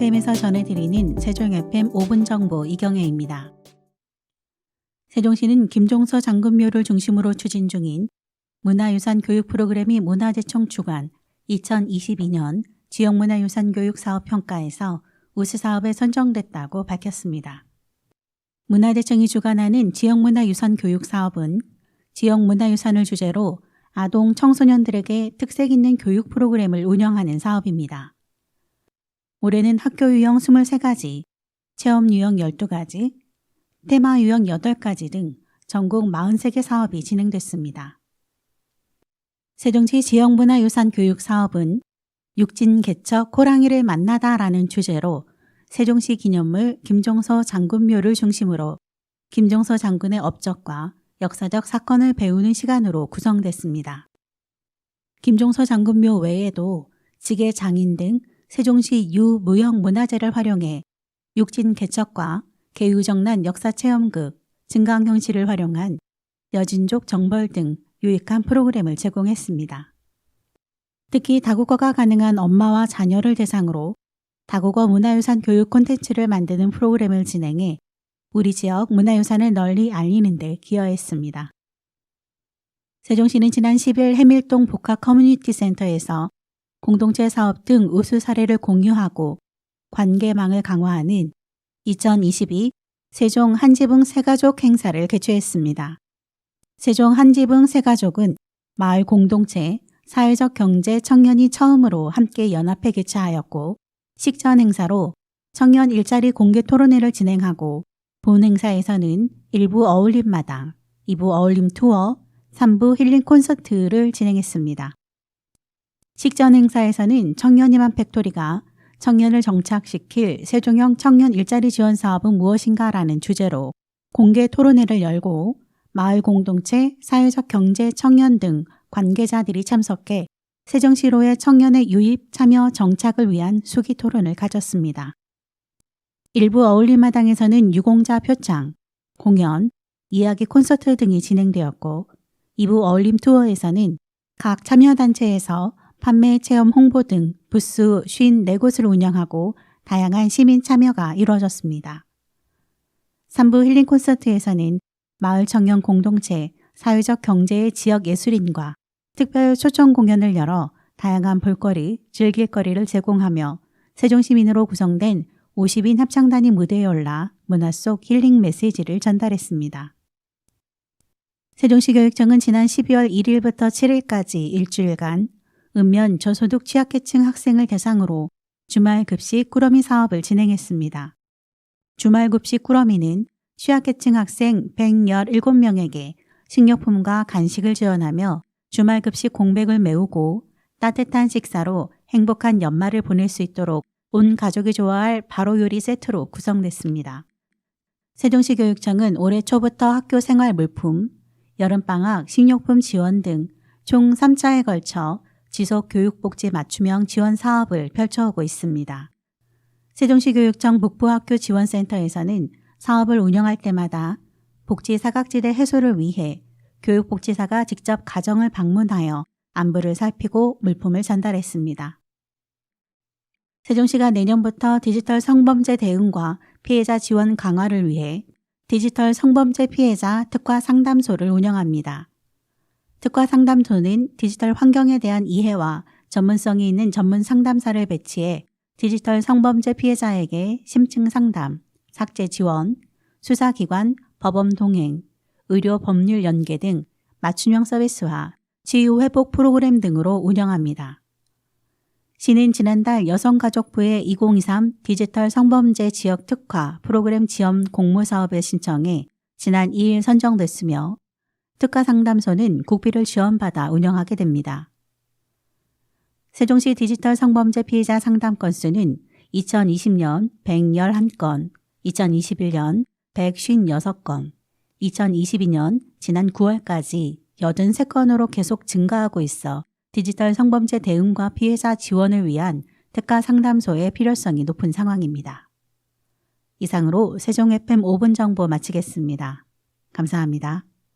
FM에서 전해드리는 세종 FM 5분 정보 이경혜입니다. 세종시는 김종서 장군묘를 중심으로 추진 중인 문화유산 교육 프로그램이 문화재청 주관 2022년 지역문화유산 교육 사업 평가에서 우수 사업에 선정됐다고 밝혔습니다. 문화재청이 주관하는 지역문화유산 교육 사업은 지역문화유산을 주제로 아동 청소년들에게 특색 있는 교육 프로그램을 운영하는 사업입니다. 올해는 학교 유형 23가지, 체험 유형 12가지, 테마 유형 8가지 등 전국 43개 사업이 진행됐습니다. 세종시 지역문화유산 교육 사업은 육진 개척 호랑이를 만나다라는 주제로 세종시 기념물 김종서 장군묘를 중심으로 김종서 장군의 업적과 역사적 사건을 배우는 시간으로 구성됐습니다. 김종서 장군묘 외에도 지계 장인 등 세종시 유무형 문화재를 활용해 육진 개척과 개유정난 역사체험극, 증강현실을 활용한 여진족 정벌 등 유익한 프로그램을 제공했습니다. 특히 다국어가 가능한 엄마와 자녀를 대상으로 다국어 문화유산 교육 콘텐츠를 만드는 프로그램을 진행해 우리 지역 문화유산을 널리 알리는 데 기여했습니다. 세종시는 지난 10일 해밀동 복합 커뮤니티 센터에서 공동체 사업 등 우수 사례를 공유하고 관계망을 강화하는 2022 세종 한지붕 새가족 행사를 개최했습니다. 세종 한지붕 새가족은 마을 공동체, 사회적 경제 청년이 처음으로 함께 연합해 개최하였고 식전 행사로 청년 일자리 공개 토론회를 진행하고 본 행사에서는 1부 어울림마당, 2부 어울림 투어, 3부 힐링 콘서트를 진행했습니다. 식전 행사에서는 청년희망 팩토리가 청년을 정착시킬 세종형 청년 일자리 지원 사업은 무엇인가라는 주제로 공개 토론회를 열고 마을 공동체, 사회적 경제 청년 등 관계자들이 참석해 세종시로의 청년의 유입, 참여, 정착을 위한 수기 토론을 가졌습니다. 일부 어울림마당에서는 유공자 표창, 공연, 이야기 콘서트 등이 진행되었고 2부 어울림 투어에서는 각 참여단체에서 판매, 체험, 홍보 등 부스 54곳을 운영하고 다양한 시민 참여가 이루어졌습니다. 3부 힐링 콘서트에서는 마을 청년 공동체, 사회적 경제의 지역 예술인과 특별 초청 공연을 열어 다양한 볼거리, 즐길거리를 제공하며 세종시민으로 구성된 50인 합창단이 무대에 올라 문화 속 힐링 메시지를 전달했습니다. 세종시 교육청은 지난 12월 1일부터 7일까지 일주일간 읍면 저소득 취약계층 학생을 대상으로 주말급식 꾸러미 사업을 진행했습니다. 주말급식 꾸러미는 취약계층 학생 117명에게 식료품과 간식을 지원하며 주말급식 공백을 메우고 따뜻한 식사로 행복한 연말을 보낼 수 있도록 온 가족이 좋아할 바로 요리 세트로 구성됐습니다. 세종시 교육청은 올해 초부터 학교 생활 물품, 여름방학 식료품 지원 등 총 3차에 걸쳐 지속 교육복지 맞춤형 지원 사업을 펼쳐오고 있습니다. 세종시 교육청 북부학교 지원센터에서는 사업을 운영할 때마다 복지 사각지대 해소를 위해 교육복지사가 직접 가정을 방문하여 안부를 살피고 물품을 전달했습니다. 세종시가 내년부터 디지털 성범죄 대응과 피해자 지원 강화를 위해 디지털 성범죄 피해자 특화 상담소를 운영합니다. 특화 상담소는 디지털 환경에 대한 이해와 전문성이 있는 전문 상담사를 배치해 디지털 성범죄 피해자에게 심층 상담, 삭제 지원, 수사기관, 법원 동행, 의료 법률 연계 등 맞춤형 서비스와 치유 회복 프로그램 등으로 운영합니다. 시는 지난달 여성가족부의 2023 디지털 성범죄 지역 특화 프로그램 지원 공모 사업을 신청해 지난 2일 선정됐으며 특화 상담소는 국비를 지원받아 운영하게 됩니다. 세종시 디지털 성범죄 피해자 상담 건수는 2020년 111건, 2021년 156건, 2022년 지난 9월까지 83건으로 계속 증가하고 있어 디지털 성범죄 대응과 피해자 지원을 위한 특화 상담소의 필요성이 높은 상황입니다. 이상으로 세종 FM 5분 정보 마치겠습니다. 감사합니다.